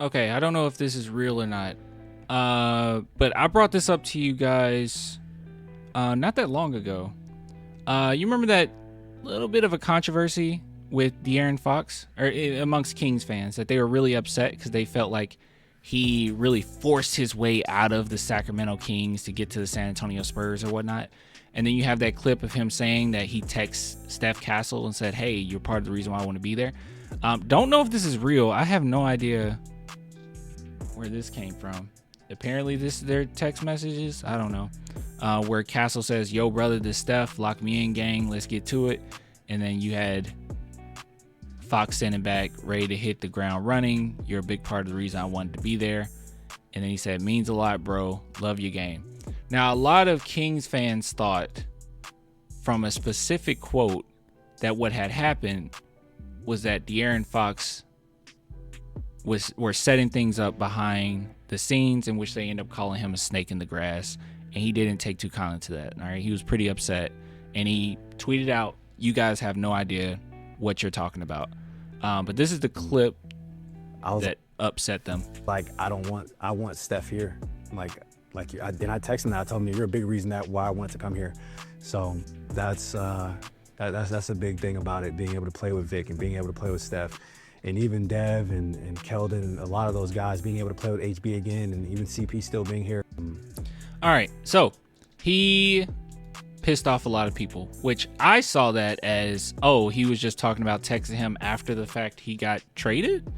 Okay, I don't know if this is real or not. But I brought this up to you guys not that long ago. You remember that little bit of a controversy with De'Aaron Fox or amongst Kings fans that they were really upset because they felt like he really forced his way out of the Sacramento Kings to get to the San Antonio Spurs or whatnot. And then you have that clip of him saying that he texts Steph Castle and said, "Hey, you're part of the reason why I want to be there." Don't know if this is real. I have no idea where this came from. Apparently, this is their text messages. I don't know. Where Castle says, "Yo, brother, this Steph, lock me in, gang. Let's get to it." And then you had Fox sending back, ready to hit the ground running. "You're a big part of the reason I wanted to be there." And then he said, "Means a lot, bro. Love your game." Now, a lot of Kings fans thought from a specific quote that what had happened was that De'Aaron Fox were setting things up behind the scenes, in which they end up calling him a snake in the grass, and he didn't take too kindly to that. All right, he was pretty upset, and he tweeted out, "You guys have no idea what you're talking about." But this is the clip that upset them. Like, I want Steph here. Then I texted him that. I told him, "You're a big reason why I wanted to come here." So that's a big thing about it, being able to play with Vic and being able to play with Steph. And even Dev and Keldon and a lot of those guys being able to play with HB again, and even CP still being here. All right, so he pissed off a lot of people, which I saw that as, oh, he was just talking about texting him after the fact he got traded.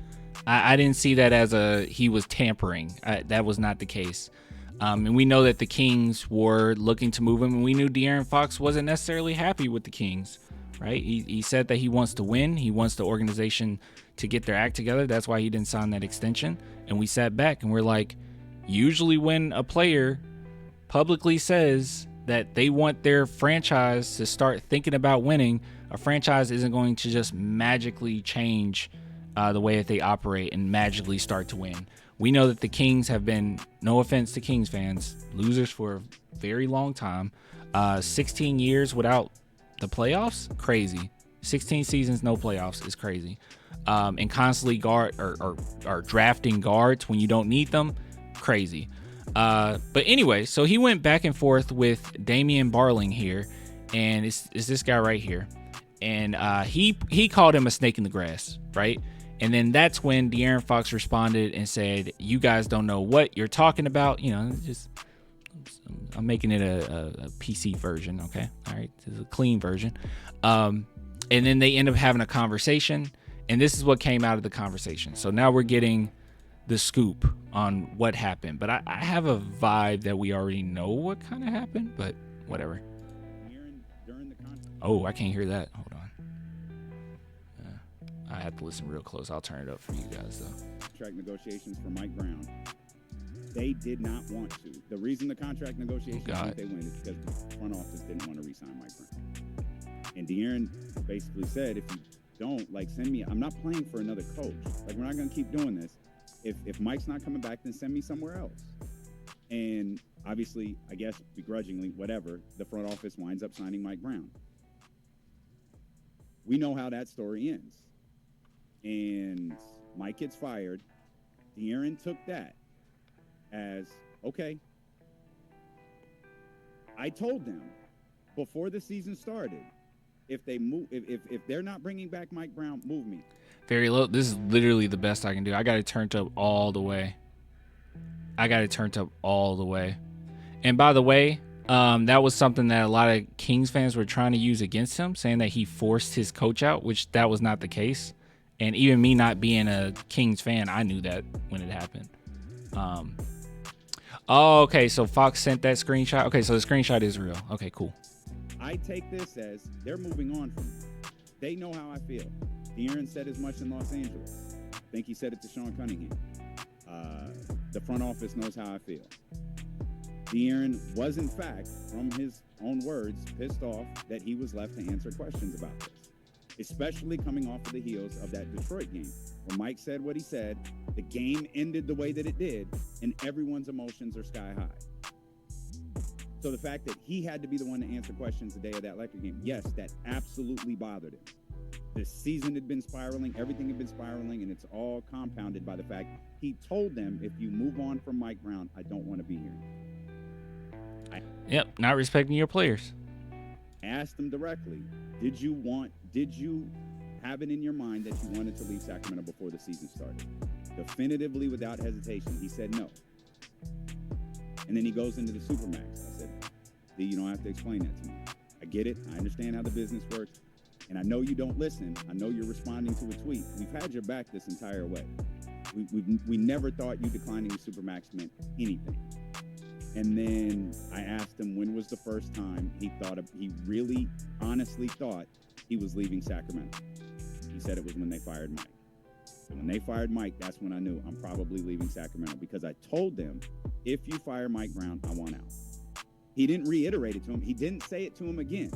I didn't see that as he was tampering. That was not the case. And we know that the Kings were looking to move him, and we knew De'Aaron Fox wasn't necessarily happy with the Kings, right? He said that he wants to win. He wants the organization to get their act together. That's why he didn't sign that extension. And we sat back and we're like, usually when a player publicly says that they want their franchise to start thinking about winning, a franchise isn't going to just magically change the way that they operate and magically start to win. We know that the Kings have been, no offense to Kings fans, losers for a very long time. 16 years without the playoffs, crazy. 16 seasons, no playoffs is crazy. And constantly or drafting guards when you don't need them, crazy. But anyway, so he went back and forth with Damian Barling here, and it's this guy right here. And he called him a snake in the grass, right? And then that's when De'Aaron Fox responded and said, "You guys don't know what you're talking about." You know, just I'm making it a PC version, okay? All right, this is a clean version. And then they end up having a conversation, and this is what came out of the conversation. So now we're getting the scoop on what happened, but I have a vibe that we already know what kind of happened, but whatever. Oh, I can't hear that. Hold on. I have to listen real close. I'll turn it up for you guys, though. Contract negotiations for Mike Brown. They did not want to. The reason the contract negotiations they win is because the front office didn't want to re-sign Mike Brown. And De'Aaron basically said, "If you don't, send me. I'm not playing for another coach. We're not going to keep doing this. If Mike's not coming back, then send me somewhere else." And obviously, I guess begrudgingly, whatever, the front office winds up signing Mike Brown. We know how that story ends. And Mike gets fired. De'Aaron took that as, okay, I told them before the season started, if they're not bringing back Mike Brown, move me. Very low. This is literally the best I can do. I got it turned up all the way. And by the way, that was something that a lot of Kings fans were trying to use against him, saying that he forced his coach out, which that was not the case. And even me not being a Kings fan, I knew that when it happened. Okay, so Fox sent that screenshot. Okay, so the screenshot is real. Okay, cool. I take this as they're moving on from me. They know how I feel. De'Aaron said as much in Los Angeles. I think he said it to Sean Cunningham. The front office knows how I feel. De'Aaron was, in fact, from his own words, pissed off that he was left to answer questions about this, especially coming off of the heels of that Detroit game, where Mike said what he said, the game ended the way that it did, and everyone's emotions are sky high. So the fact that he had to be the one to answer questions the day of that Lakers game, yes, that absolutely bothered him. The season had been spiraling, everything had been spiraling, and it's all compounded by the fact he told them, if you move on from Mike Brown, I don't want to be here. Yep, not respecting your players. I asked him directly, did you have it in your mind that you wanted to leave Sacramento before the season started? Definitively, without hesitation, he said no. And then he goes into the Supermax. I said, D, you don't have to explain that to me. I get it. I understand how the business works. And I know you don't listen. I know you're responding to a tweet. We've had your back this entire way. We never thought you declining the Supermax meant anything. And then I asked him when was the first time he really honestly thought he was leaving Sacramento. He said it was when they fired Mike. So when they fired Mike, that's when I knew I'm probably leaving Sacramento, because I told them, if you fire Mike Brown, I want out. He didn't reiterate it to him. He didn't say it to him again.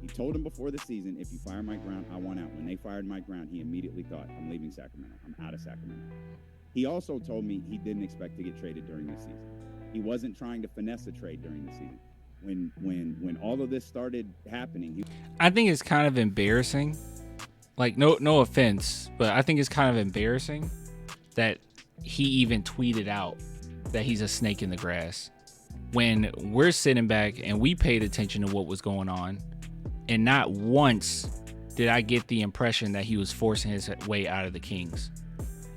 He told him before the season, if you fire Mike Brown, I want out. When they fired Mike Brown, he immediately thought, I'm leaving Sacramento. I'm out of Sacramento. He also told me he didn't expect to get traded during the season. He wasn't trying to finesse a trade during the season. When all of this started happening, I think it's kind of embarrassing. Like, no offense, but I think it's kind of embarrassing that he even tweeted out that he's a snake in the grass when we're sitting back and we paid attention to what was going on, and not once did I get the impression that he was forcing his way out of the Kings.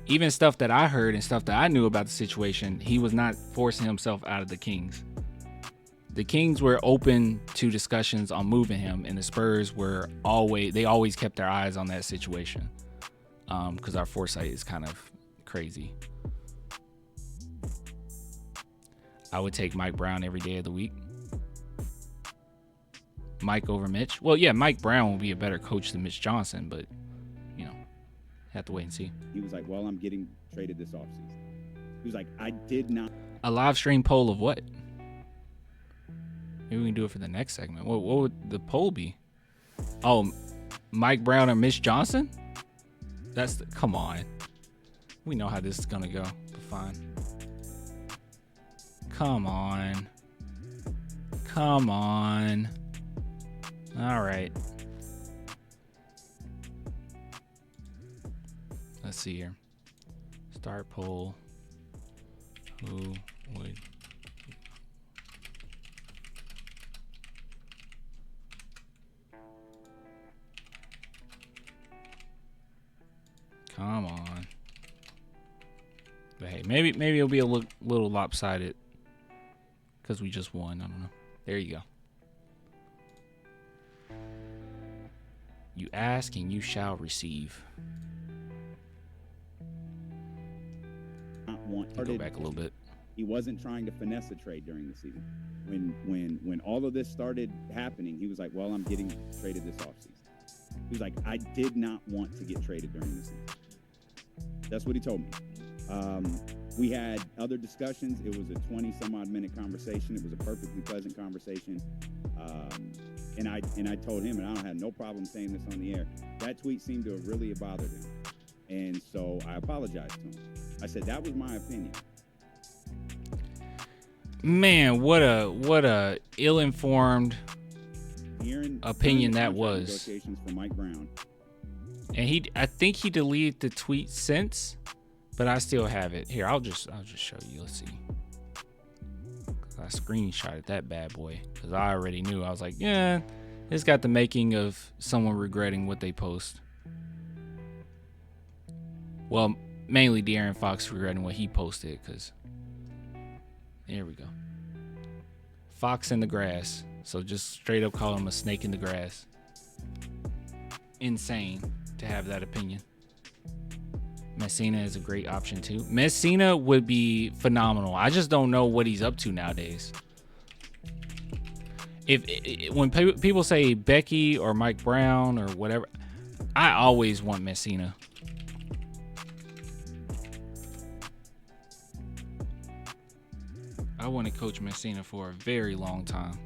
Even stuff that I heard and stuff that I knew about the situation, he was not forcing himself out of the Kings. The Kings were open to discussions on moving him, and the Spurs were always kept their eyes on that situation, because our foresight is kind of crazy. I would take Mike Brown every day of the week. Mike over Mitch. Well, yeah, Mike Brown will be a better coach than Mitch Johnson, but, have to wait and see. he was like, well, I'm getting traded this offseason. He was like, I did not. A live stream poll of what? Maybe we can do it for the next segment. What would the poll be? Oh, Mike Brown or Mitch Johnson? Come on. We know how this is gonna go. But fine. Come on. All right. Let's see here. Start poll. Who would? Come on. But hey, maybe it'll be a little lopsided because we just won. I don't know. There you go. You ask and you shall receive. Go back a little bit. He wasn't trying to finesse a trade during the season. When all of this started happening, he was like, well, I'm getting traded this offseason. He was like, I did not want to get traded during the season. That's what he told me. We had other discussions. It was a 20-some-odd minute conversation. It was a perfectly pleasant conversation. And I told him, and I don't have no problem saying this on the air, that tweet seemed to have really bothered him. And so I apologized to him. I said, that was my opinion. Man, what a ill-informed opinion that was. Negotiations for Mike Brown. And I think he deleted the tweet since, but I still have it. Here, I'll just show you. Let's see. I screenshotted that bad boy because I already knew. I was like, yeah, it's got the making of someone regretting what they post. Well, mainly De'Aaron Fox regretting what he posted, because there we go. Fox in the grass. So just straight up call him a snake in the grass. Insane to have that opinion. Messina is a great option too. Messina would be phenomenal. I just don't know what he's up to nowadays. When people say Becky or Mike Brown or whatever, I always want Messina. I want to coach Messina for a very long time.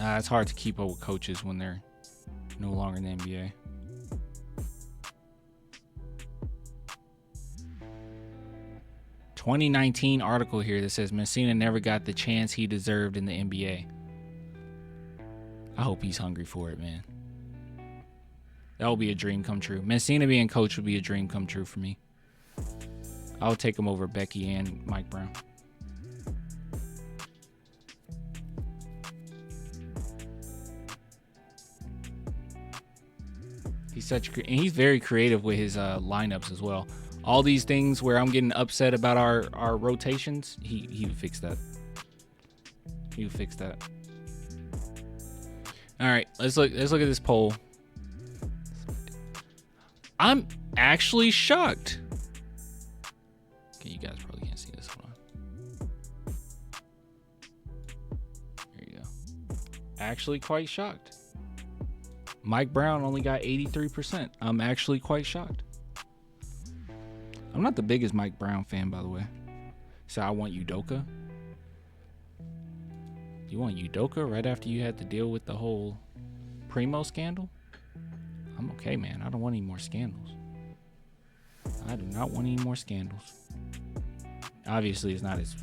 It's hard to keep up with coaches when they're no longer in the NBA. 2019 article here that says Messina never got the chance he deserved in the NBA. I hope he's hungry for it, man. That will be a dream come true. Messina being coach would be a dream come true for me. I'll take him over Becky and Mike Brown. He's very creative with his lineups as well. All these things where I'm getting upset about our rotations, he would fix that. He would fix that. All right, let's look at this poll. I'm actually shocked. Okay, you guys probably can't see this one. There you go. Actually quite shocked. Mike Brown only got 83%. I'm actually quite shocked. I'm not the biggest Mike Brown fan, by the way. So I want Udoka. You want Udoka right after you had to deal with the whole Primo scandal? I'm okay, man. I don't want any more scandals. I do not want any more scandals. Obviously, it's not as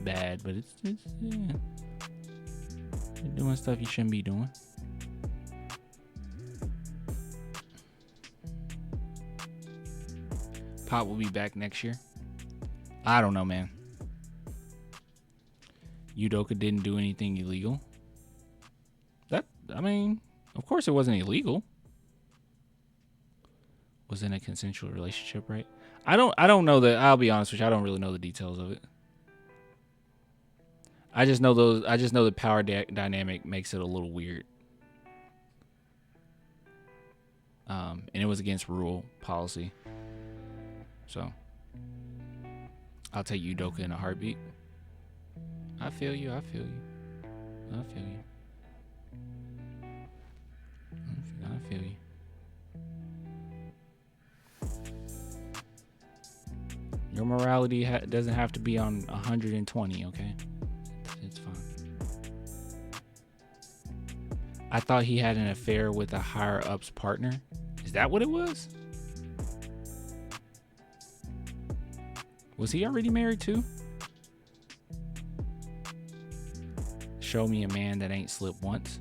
bad, but it's yeah. You're doing stuff you shouldn't be doing. Pop will be back next year. I don't know, man. Udoka didn't do anything illegal. Of course it wasn't illegal. Was in a consensual relationship, right? I don't know that. I'll be honest with you. I don't really know the details of it. I just know the power dynamic makes it a little weird. And it was against rule policy. So I'll take Udoka in a heartbeat. I feel you. I feel you. Your morality doesn't have to be on 120, okay? It's fine. I thought he had an affair with a higher-ups partner. Is that what it was? Was he already married too? Show me a man that ain't slipped once.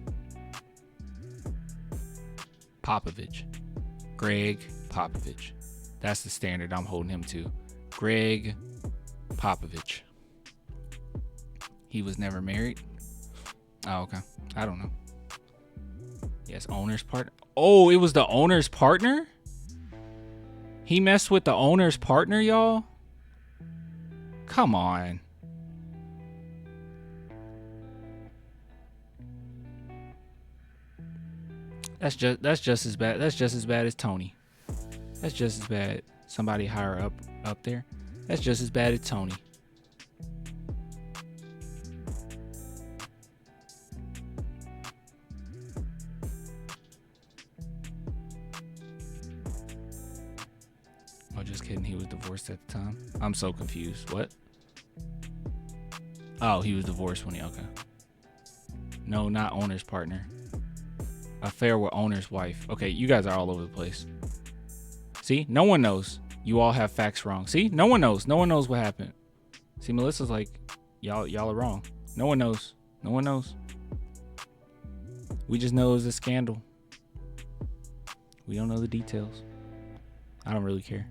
Popovich. Greg Popovich. That's the standard I'm holding him to. Greg Popovich. He was never married? Oh, okay. I don't know. Yes, owner's partner. Oh, it was the owner's partner? He messed with the owner's partner, y'all? Come on. That's just as bad. That's just as bad as Tony. That's just as bad. Somebody higher up there. That's just as bad as Tony. Oh, just kidding. He was divorced at the time. I'm so confused. What? Oh, he was divorced when okay. No, not owner's partner. Affair with owner's wife. Okay, you guys are all over the place. See, no one knows. You all have facts wrong. See, no one knows. No one knows what happened. See, Melissa's like, y'all are wrong. No one knows. No one knows. We just know it was a scandal. We don't know the details. I don't really care.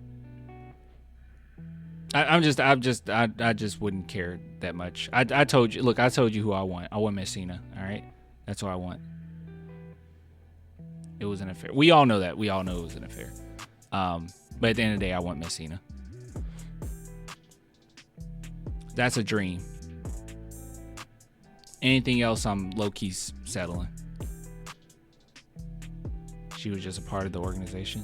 I just wouldn't care that much. I told you. Look, I told you who I want. I want Messina. All right, that's what I want. It was an affair. We all know that. We all know it was an affair. But at the end of the day, I want Messina. That's a dream. Anything else, I'm low-key settling. She was just a part of the organization.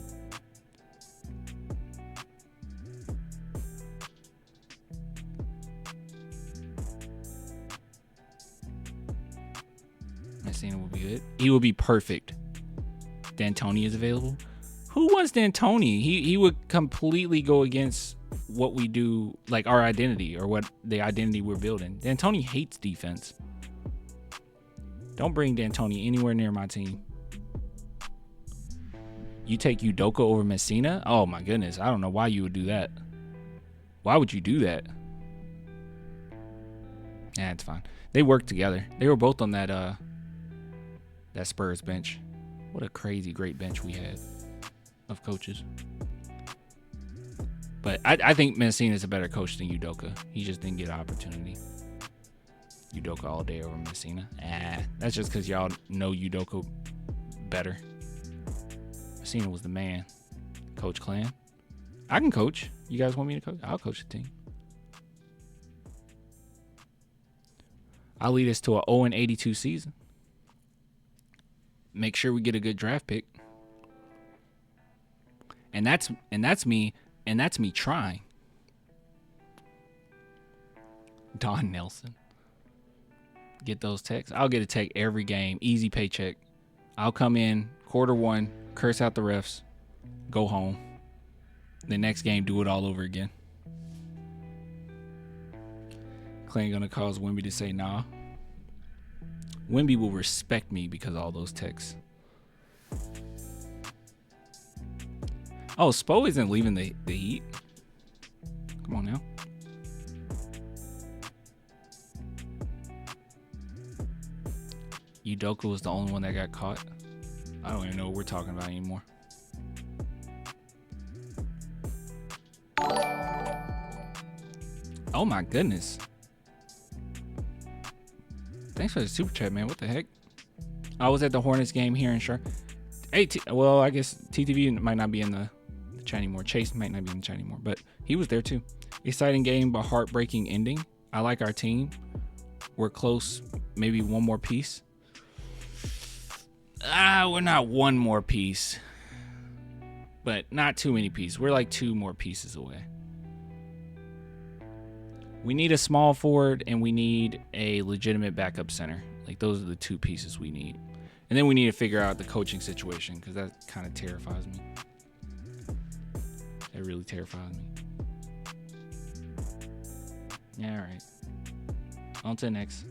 Messina will be good. He will be perfect. D'Antoni is available. Who wants D'Antoni? He would completely go against what we do, like our identity or what the identity we're building. D'Antoni hates defense. Don't bring D'Antoni anywhere near my team. You take Udoka over Messina? Oh my goodness. I don't know why you would do that. Why would you do that? Yeah, it's fine. They worked together. They were both on that Spurs bench. What a crazy great bench we had of coaches. But I think Messina is a better coach than Udoka. He just didn't get an opportunity. Udoka all day over Messina. That's just because y'all know Udoka better. Messina was the man. Coach Clan. I can coach. You guys want me to coach? I'll coach the team. I'll lead us to a 0-82 season. Make sure we get a good draft pick. And that's me trying. Don Nelson. Get those texts. I'll get a tech every game. Easy paycheck. I'll come in quarter one, curse out the refs, go home. The next game, do it all over again. Clay gonna cause Wemby to say nah. Wemby will respect me because of all those texts. Oh, Spo isn't leaving the Heat. Come on now. Udoka was the only one that got caught. I don't even know what we're talking about anymore. Oh my goodness. Thanks for the super chat, man. What the heck? I was at the Hornets game here in Charlotte. Hey, well, I guess TTV might not be in the chat anymore. Chase might not be in the chat anymore, but he was there too. Exciting game, but heartbreaking ending. I like our team. We're close. Maybe one more piece. We're not one more piece, but not too many pieces. We're like 2 more pieces away. We need a small forward and we need a legitimate backup center. Like those are the 2 pieces we need. And then we need to figure out the coaching situation because that kind of terrifies me. It really terrifies me. Yeah, all right. On to the next.